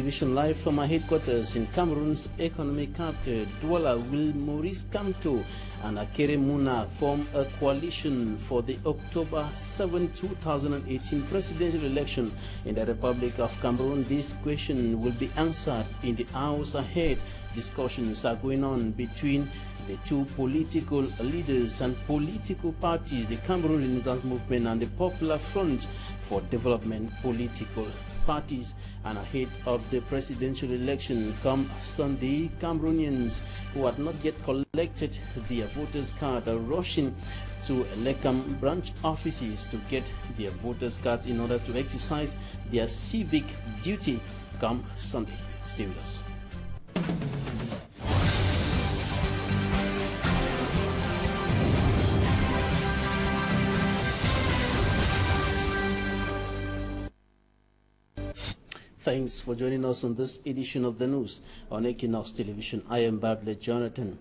Television, live from our headquarters in Cameroon's economic capital, Douala. Will Maurice Kamto and Akere Muna form a coalition for the October 7, 2018 presidential election in the Republic of Cameroon? This question will be answered in the hours ahead. Discussions are going on between the two political leaders and political parties, the Cameroon Renaissance Movement and the Popular Front for Development political parties. And ahead of the presidential election come Sunday, Cameroonians who had not yet collected their voters' card are rushing to Lekam branch offices to get their voters' cards in order to exercise their civic duty come Sunday. Stay with us. Thanks for joining us on this edition of the news on Equinoxe Television. I am Bable Jonathan.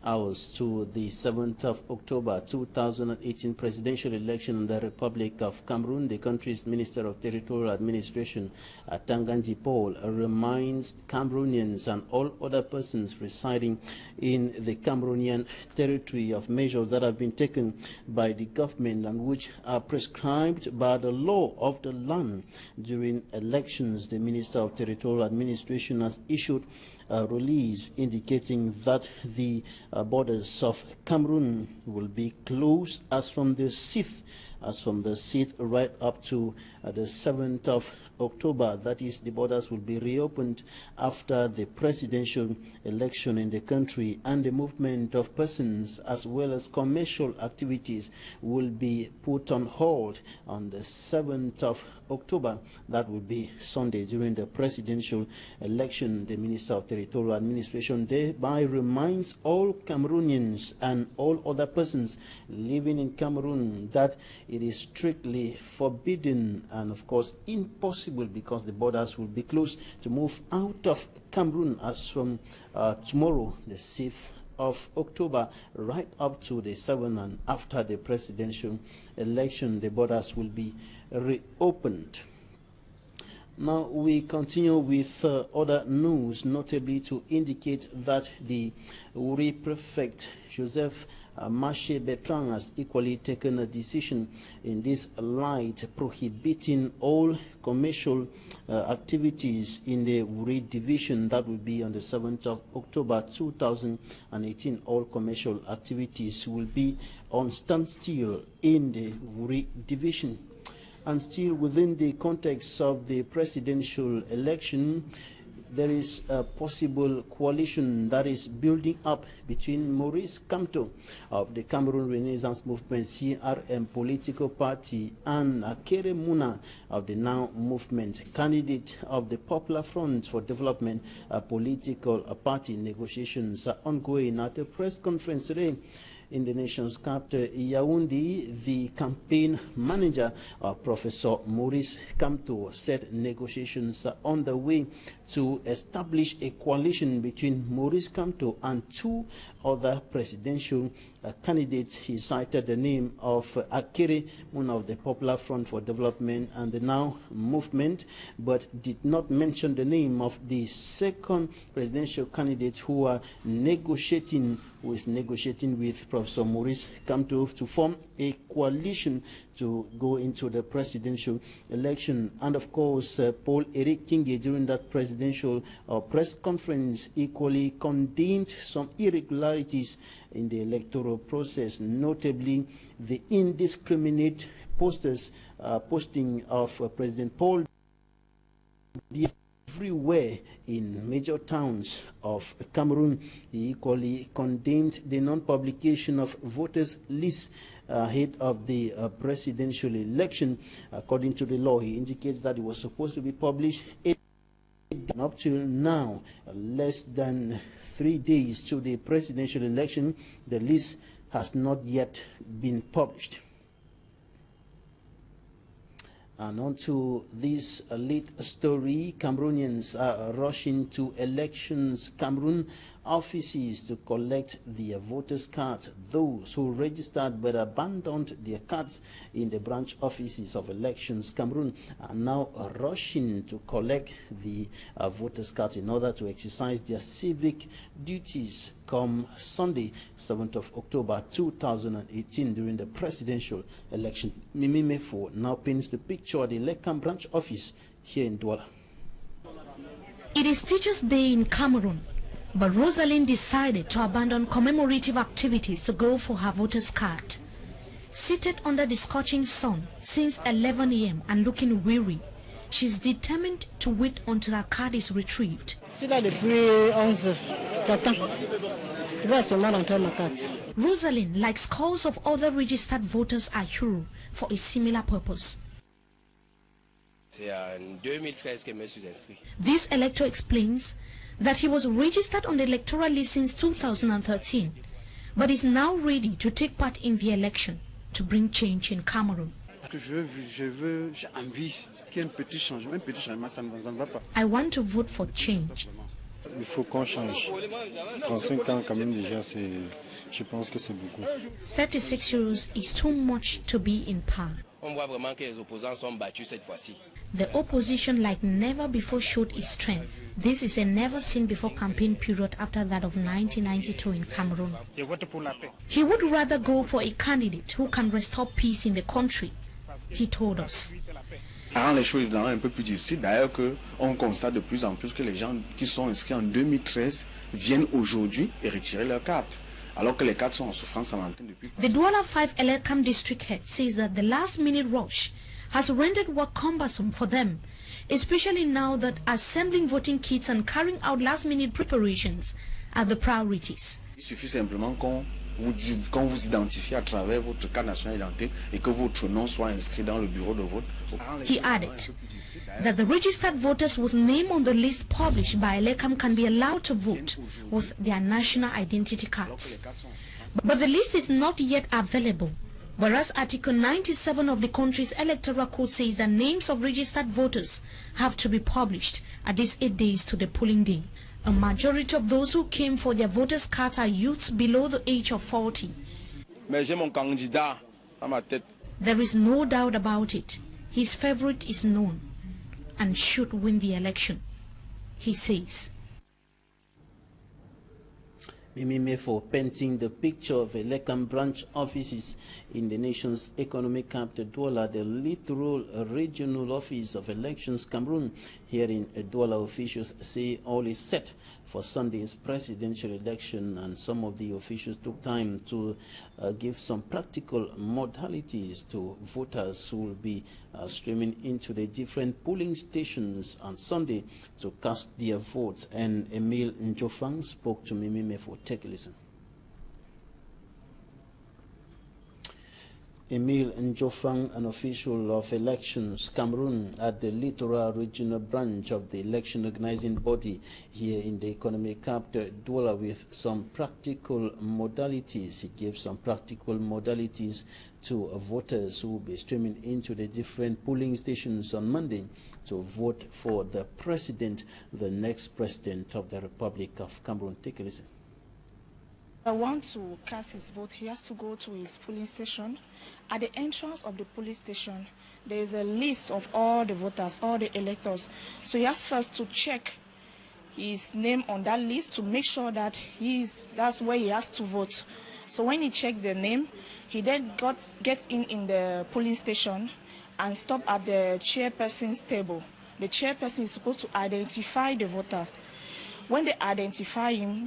Hours to the 7th of October 2018 presidential election in the Republic of Cameroon, the country's Minister of Territorial Administration, Tanganji Paul, reminds Cameroonians and all other persons residing in the Cameroonian territory of measures that have been taken by the government and which are prescribed by the law of the land during elections. The Minister of Territorial Administration has issued a release indicating that the borders of Cameroon will be closed as from the 6th right up to the 7th of October. That is, the borders will be reopened after the presidential election in the country, and the movement of persons as well as commercial activities will be put on hold on the 7th of October. That will be Sunday during the presidential election. The Minister of Territorial Administration thereby reminds all Cameroonians and all other persons living in Cameroon that it is strictly forbidden and of course impossible, because the borders will be closed, to move out of Cameroon as from tomorrow, the 6th of October, right up to the 7th, and after the presidential election, the borders will be reopened. Now we continue with other news, notably to indicate that the Uri Prefect Joseph Marche Bertrand has equally taken a decision in this light, prohibiting all commercial activities in the Uri division. That will be on the 7th of October 2018. All commercial activities will be on standstill in the Uri division. And still within the context of the presidential election, there is a possible coalition that is building up between Maurice Kamto of the Cameroon Renaissance Movement CRM political party and Akere Muna of the Now Movement, candidate of the Popular Front for Development political party. Negotiations are ongoing. At a press conference today in the nation's capital, Yaoundé, the campaign manager, Professor Maurice Kamto, said negotiations are on the way to establish a coalition between Maurice Kamto and two other presidential candidates. He cited the name of Akere Muna of the Popular Front for Development and the Now Movement, but did not mention the name of the second presidential candidate who is negotiating with Professor Maurice Kamto to form a coalition to go into the presidential election. And of course, Paul Eric Kinge, during that presidential press conference, equally condemned some irregularities in the electoral process, notably the indiscriminate posting of President Paul everywhere in major towns of Cameroon. He equally condemned the non-publication of voters' lists ahead of the presidential election. According to the law, he indicates that it was supposed to be published up till now, less than 3 days to the presidential election. The list has not yet been published. And on to this late story, Cameroonians are rushing to elections Cameroon offices to collect their voters' cards. Those who registered but abandoned their cards in the branch offices of elections Cameroon are now rushing to collect the voters' cards in order to exercise their civic duties come Sunday, 7th of October 2018 during the presidential election. Mimi Mefo now paints the picture at the Lekam branch office here in Douala. It is Teachers' Day in Cameroon, but Rosalind decided to abandon commemorative activities to go for her voter's card. Seated under the scorching sun since 11 a.m. and looking weary, she's determined to wait until her card is retrieved. Rosalind, like scores of other registered voters, are here for a similar purpose. This elector explains that he was registered on the electoral list since 2013, but is now ready to take part in the election to bring change in Cameroon. I want to vote for change. Il faut qu'on change. 35 ans quand même déjà, je pense que c'est beaucoup. 36 years is too much to be in power. The opposition like never before showed its strength. This is a never seen before campaign period after that of 1992 in Cameroon. He would rather go for a candidate who can restore peace in the country, he told us. Rend les choses un peu plus difficiles. D'ailleurs, on constate de plus en plus que les gens qui sont inscrits en 2013 viennent aujourd'hui et retirer leurs cartes, alors que les cartes sont en souffrance à l'antenne depuis. The Douala 5 Elekam district head says that the last-minute rush has rendered work cumbersome for them, especially now that assembling voting kits and carrying out last-minute preparations are the priorities. Il suffit simplement qu'on vous identifie à travers votre carte nationale d'identité et que votre nom soit inscrit dans le bureau de vote. He added that the registered voters with name on the list published by Elekam can be allowed to vote with their national identity cards. But the list is not yet available, whereas Article 97 of the country's electoral code says that names of registered voters have to be published at least 8 days to the polling day. A majority of those who came for their voters' cards are youths below the age of 40. There is no doubt about it. His favorite is known and should win the election, he says. Mimi Mefo painting the picture of Lekam branch offices in the nation's economic capital Douala, the littoral regional office of elections Cameroon. Here in Douala, officials say all is set for Sunday's presidential election, and some of the officials took time to give some practical modalities to voters who will be streaming into the different polling stations on Sunday to cast their votes. And Emile Njofang spoke to Mimi Mefo. Take a listen. Emile Njofang, an official of elections Cameroon at the Littoral Regional Branch of the election organizing body here in the economic capital Douala, with some practical modalities. He gave some practical modalities to voters who will be streaming into the different polling stations on Monday to vote for the president, the next president of the Republic of Cameroon. Take a listen. I want to cast his vote. He has to go to his polling station. At the entrance of the polling station, there is a list of all the voters, all the electors. So he has first to check his name on that list to make sure that that's where he has to vote. So when he checks the name, he then gets in the polling station and stop at the chairperson's table. The chairperson is supposed to identify the voters. When they identify him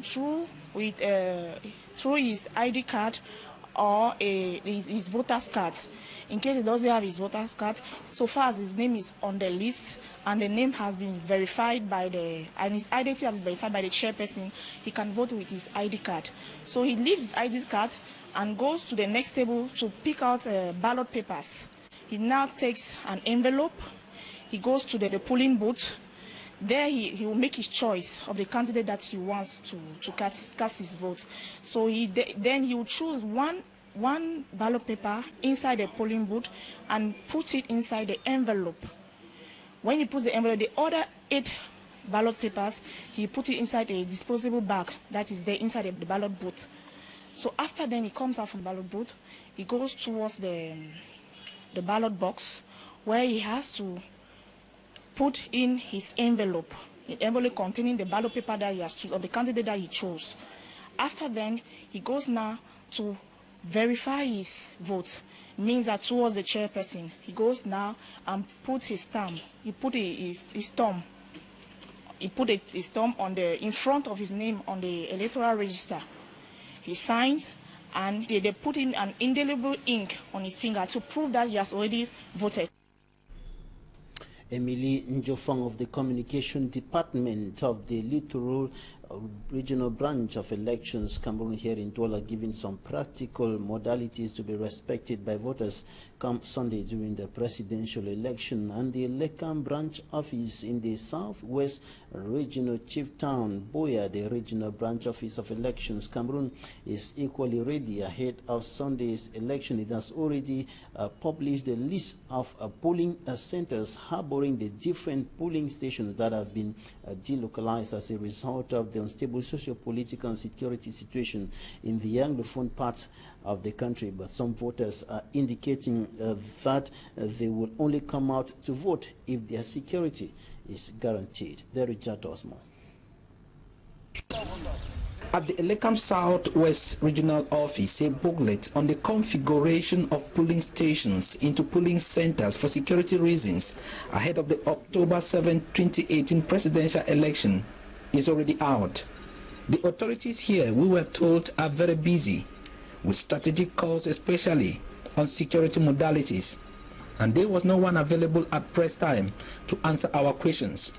through his ID card or his voter's card. In case he doesn't have his voter's card, so far as his name is on the list and the name has been verified and his identity has been verified by the chairperson, he can vote with his ID card. So he leaves his ID card and goes to the next table to pick out ballot papers. He now takes an envelope. He goes to the polling booth. There he will make his choice of the candidate that he wants to cast his vote. So then he will choose one one ballot paper inside the polling booth and put it inside the envelope. When he puts the envelope, the other 8 ballot papers, he put it inside a disposable bag that is there inside the ballot booth. So after then he comes out from the ballot booth, he goes towards the ballot box where he has to put in his envelope, the envelope containing the ballot paper that he has chosen, or the candidate that he chose. After then, he goes now to verify his vote. Means that towards the chairperson, he goes now and put his stamp. He put his thumb. He put his thumb on in front of his name on the electoral register. He signs, and they put in an indelible ink on his finger to prove that he has already voted. Emily Njofang of the Communication Department of the Littoral Regional Branch of Elections Cameroon here in Douala, giving some practical modalities to be respected by voters come Sunday during the presidential election. And the Lekam branch office in the Southwest Regional Chief Town, Boya, the Regional Branch Office of Elections Cameroon, is equally ready ahead of Sunday's election. It has already published a list of polling centers harboring the different polling stations that have been delocalized as a result of the unstable socio-political and security situation in the Anglophone parts of the country. But some voters are indicating that they will only come out to vote if their security is guaranteed. There is Jato Osmo. At the Elekam Southwest Regional Office, a booklet on the configuration of polling stations into polling centers for security reasons ahead of the October 7, 2018 presidential election is already out. The authorities here, we were told, are very busy with strategic calls, especially on security modalities, and there was no one available at press time to answer our questions.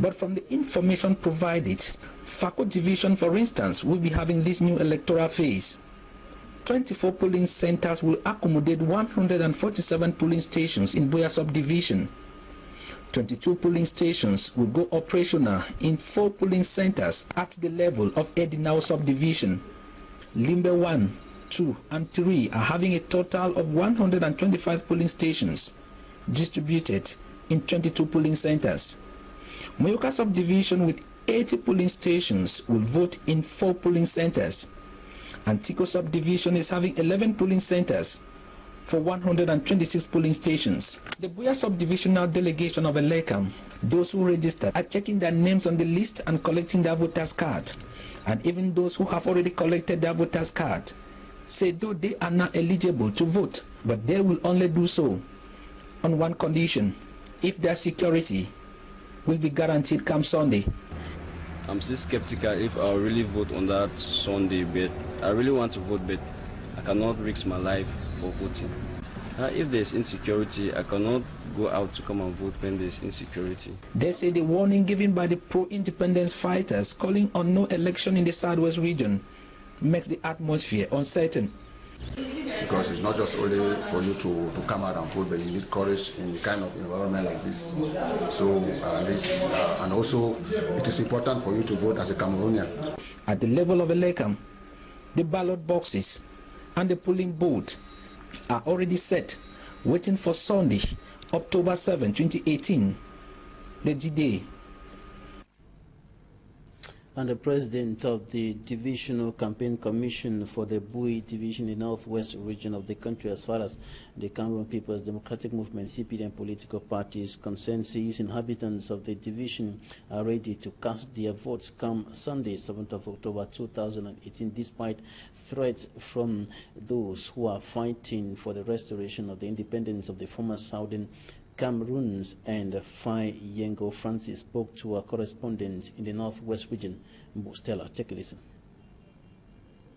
But from the information provided, Fako Division, for instance, will be having this new electoral phase. 24 polling centers will accommodate 147 polling stations in Boya subdivision. 22 polling stations will go operational in 4 polling centers at the level of Edinau subdivision. Limbe 1, 2, and 3 are having a total of 125 polling stations distributed in 22 polling centers. Moyoka subdivision with 80 polling stations will vote in 4 polling centers. Antico subdivision is having 11 polling centers for 126 polling stations. The Boya subdivisional delegation of Elekam, those who registered, are checking their names on the list and collecting their voters' card. And even those who have already collected their voters' card say though they are not eligible to vote, but they will only do so on one condition: if their security will be guaranteed come Sunday. I'm still skeptical if I'll really vote on that Sunday, but I really want to vote, but I cannot risk my life for voting. If there's insecurity, I cannot go out to come and vote when there's insecurity. They say the warning given by the pro-independence fighters calling on no election in the Southwest region makes the atmosphere uncertain. Because it's not just only for you to come out and vote, but you need courage in the kind of environment like this. So, and also it is important for you to vote as a Cameroonian. At the level of Elekam, the ballot boxes and the polling booth are already set, waiting for Sunday, October 7, 2018, the D-Day. And the president of the Divisional Campaign Commission for the Bui Division in the Northwest region of the country, as far as the Cameroon People's Democratic Movement, CPD, and political parties concerned, says inhabitants of the division are ready to cast their votes come Sunday, 7th of October 2018, despite threats from those who are fighting for the restoration of the independence of the former Southern Cameroons. And Fai Yengo Francis spoke to our correspondent in the Northwest region, Stella. Take a listen.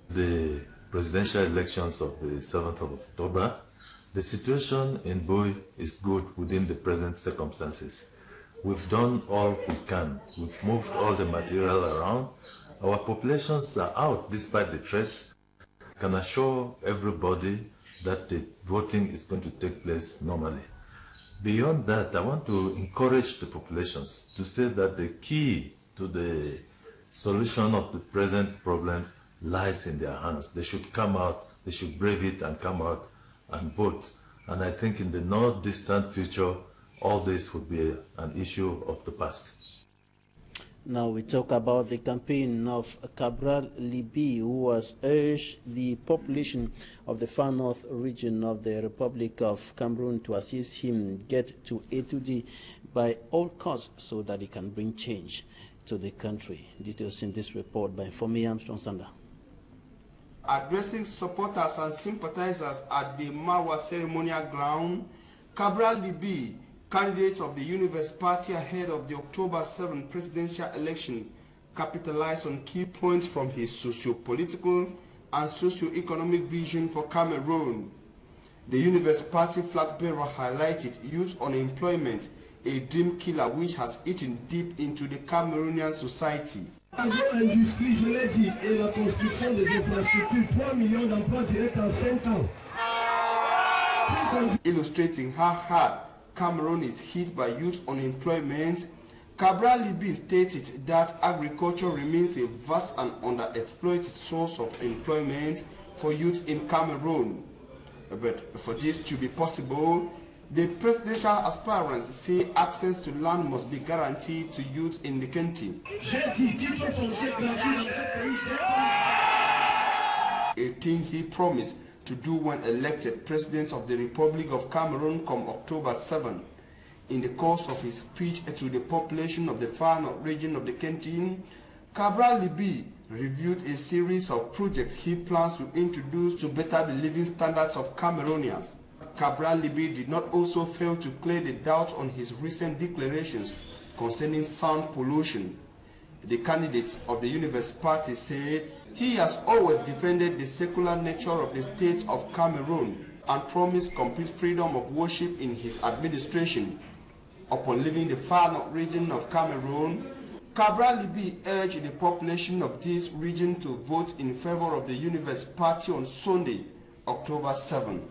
The presidential elections of the 7th of October, the situation in Bui is good within the present circumstances. We've done all we can. We've moved all the material around. Our populations are out despite the threats. I can assure everybody that the voting is going to take place normally. Beyond that, I want to encourage the populations to say that the key to the solution of the present problems lies in their hands. They should come out they should brave it and come out and vote. And I think in the not distant future, all this would be an issue of the past. Now we talk about the campaign of Cabral Libi, who has urged the population of the far north region of the Republic of Cameroon to assist him get to A2D by all costs so that he can bring change to the country. Details in this report by Fomi Armstrong Sander. Addressing supporters and sympathizers at the Mawa ceremonial ground, Cabral Libi, candidate of the Universe Party ahead of the October 7 presidential election, capitalized on key points from his socio-political and socio-economic vision for Cameroon. The Universe Party flag bearer highlighted youth unemployment, a dream killer which has eaten deep into the Cameroonian society. Agro-industrie, je l'ai dit, et la construction des infrastructures, 3 millions d'emplois directs en 5 ans. Illustrating how hard Cameroon is hit by youth unemployment, Cabral Libi stated that agriculture remains a vast and underexploited source of employment for youth in Cameroon. But for this to be possible, the presidential aspirants say access to land must be guaranteed to youth in the country. A thing he promised to do when elected President of the Republic of Cameroon come October 7. In the course of his speech to the population of the far north region of the country, Cabral Libi reviewed a series of projects he plans to introduce to better the living standards of Cameroonians. Cabral Libi did not also fail to clear the doubt on his recent declarations concerning sound pollution. The candidate of the Universe Party said he has always defended the secular nature of the state of Cameroon and promised complete freedom of worship in his administration. Upon leaving the far north region of Cameroon, Cabral Libi urged the population of this region to vote in favor of the Universe Party on Sunday, October 7.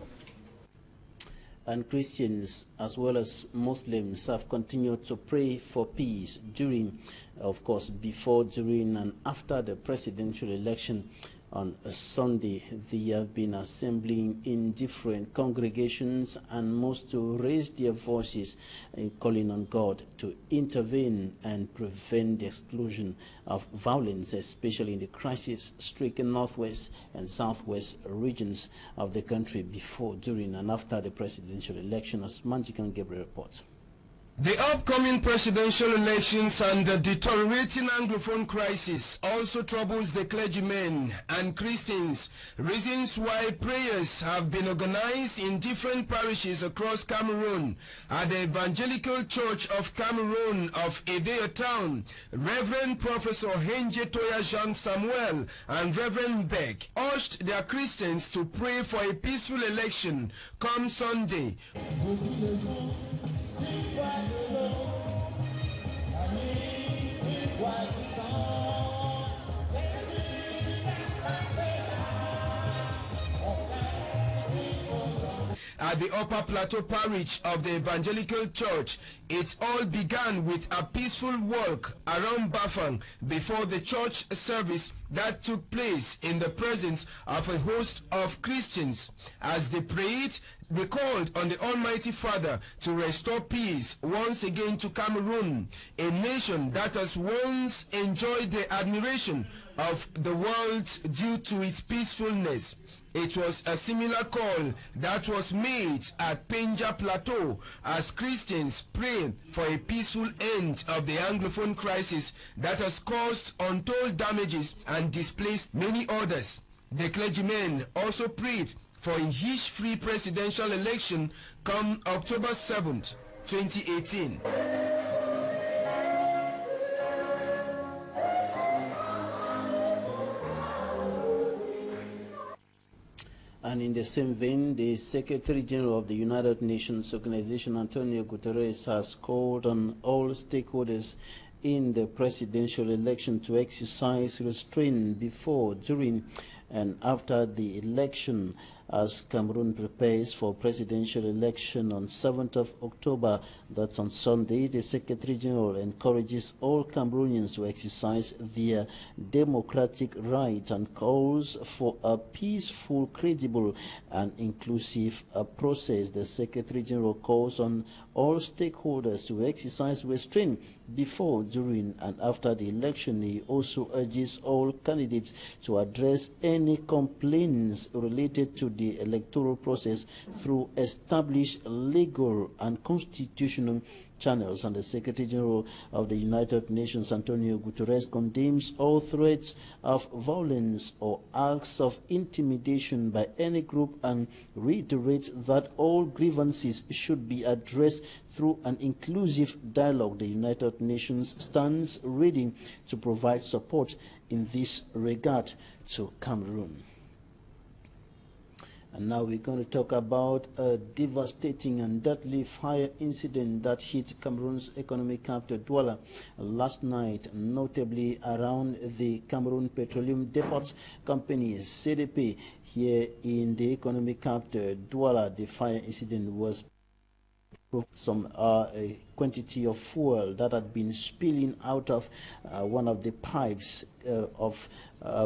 And Christians as well as Muslims have continued to pray for peace during, of course, before, during and after the presidential election on a Sunday. They have been assembling in different congregations and most to raise their voices and calling on God to intervene and prevent the explosion of violence, especially in the crisis-stricken northwest and southwest regions of the country before, during and after the presidential election, as Manjikan Gabriel reports. The upcoming presidential elections and the deteriorating Anglophone crisis also troubles the clergymen and Christians, reasons why prayers have been organized in different parishes across Cameroon. At the Evangelical Church of Cameroon of Edea Town, Reverend Professor Henje Toya Jean Samuel and Reverend Beck urged their Christians to pray for a peaceful election come Sunday. At the Upper Plateau Parish of the Evangelical Church, it all began with a peaceful walk around Bafang before the church service that took place in the presence of a host of Christians. As they prayed, they called on the Almighty Father to restore peace once again to Cameroon, a nation that has once enjoyed the admiration of the world due to its peacefulness. It was a similar call that was made at Penja Plateau as Christians prayed for a peaceful end of the Anglophone crisis that has caused untold damages and displaced many others. The clergymen also prayed for a hitch-free presidential election come October 7th, 2018. And in the same vein, the Secretary General of the United Nations Organization, Antonio Guterres, has called on all stakeholders in the presidential election to exercise restraint before, during, and after the election as Cameroon prepares for presidential election on 7th of October. That's on Sunday. The Secretary General encourages all Cameroonians to exercise their democratic right and calls for a peaceful, credible and inclusive process. The Secretary General calls on all stakeholders to exercise restraint before, during and after the election. He also urges all candidates to address any complaints related to the electoral process through established legal and constitutional channels. And the Secretary General of the United Nations, Antonio Guterres, condemns all threats of violence or acts of intimidation by any group and reiterates that all grievances should be addressed through an inclusive dialogue. The United Nations stands ready to provide support in this regard to Cameroon. And now we're going to talk about a devastating and deadly fire incident that hit Cameroon's economic capital, Douala, last night, notably around the Cameroon Petroleum Depots Company, CDP, here in the economic capital, Douala. The fire incident was some a quantity of fuel that had been spilling out of one of the pipes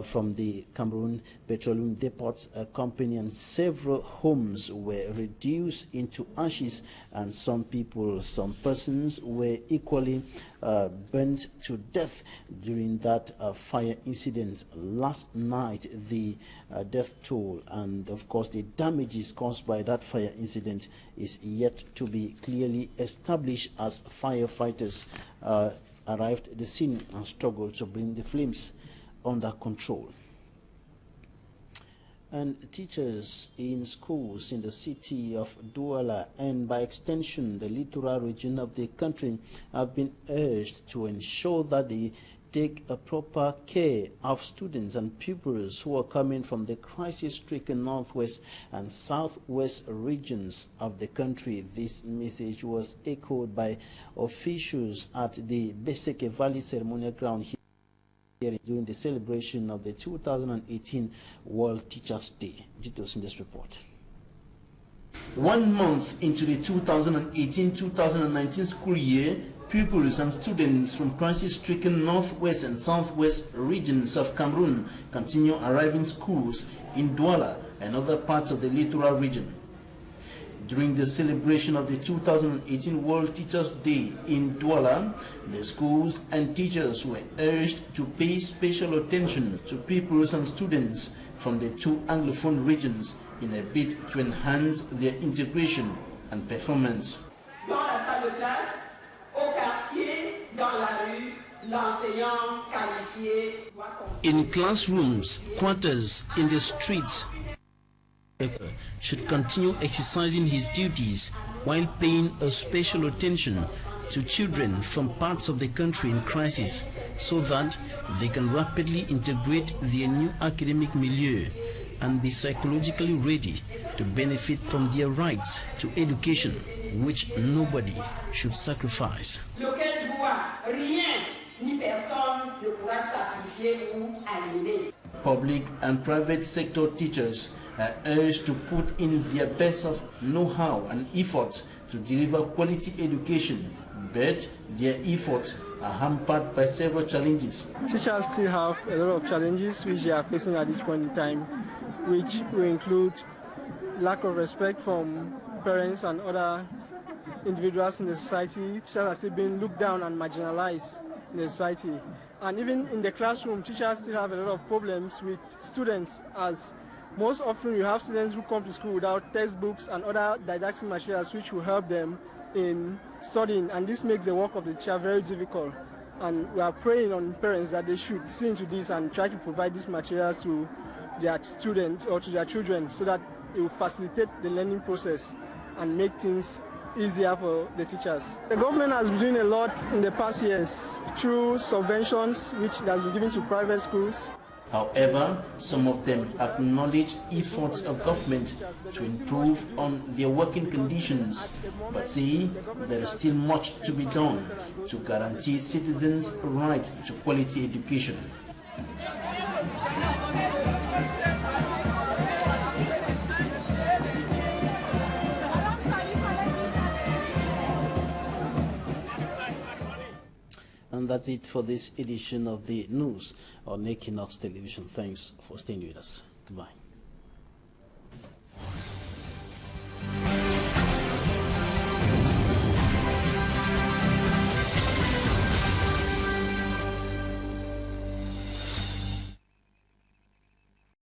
from the Cameroon Petroleum Depots Company, and several homes were reduced into ashes, and some persons were equally burnt to death during that fire incident last night. The death toll and of course the damages caused by that fire incident is yet to be clearly established, as firefighters arrived at the scene and struggled to bring the flames under control. And teachers in schools in the city of Douala and by extension the littoral region of the country have been urged to ensure that they take a proper care of students and pupils who are coming from the crisis-stricken northwest and southwest regions of the country. This message was echoed by officials at the Beseke Valley Ceremonial Ground here during the celebration of the 2018 World Teachers' Day. Details in this report. 1 month into the 2018-2019 school year, pupils and students from crisis-stricken northwest and southwest regions of Cameroon continue arriving schools in Douala and other parts of the littoral region. During the celebration of the 2018 World Teachers' Day in Douala, the schools and teachers were urged to pay special attention to pupils and students from the two Anglophone regions in a bid to enhance their integration and performance. Dans la salle de classe, au quartier, dans la rue, l'enseignant qualifié doit... In classrooms, quarters, in the streets, should continue exercising his duties while paying a special attention to children from parts of the country in crisis so that they can rapidly integrate their new academic milieu and be psychologically ready to benefit from their rights to education, which nobody should sacrifice. Public and private sector teachers are urged to put in their best of know-how and efforts to deliver quality education, but their efforts are hampered by several challenges. Teachers still have a lot of challenges which they are facing at this point in time, which will include lack of respect from parents and other individuals in the society. Teachers are still being looked down and marginalized in the society. And even in the classroom, teachers still have a lot of problems with students, as most often you have students who come to school without textbooks and other didactic materials which will help them in studying, and this makes the work of the teacher very difficult. And we are praying on parents that they should see into this and try to provide these materials to their students or to their children so that it will facilitate the learning process and make things easier for the teachers. The government has been doing a lot in the past years through subventions which has been given to private schools. However, some of them acknowledge efforts of government to improve on their working conditions, but say there is still much to be done to guarantee citizens' right to quality education. And that's it for this edition of the news on Equinoxe Television. Thanks for staying with us. Goodbye.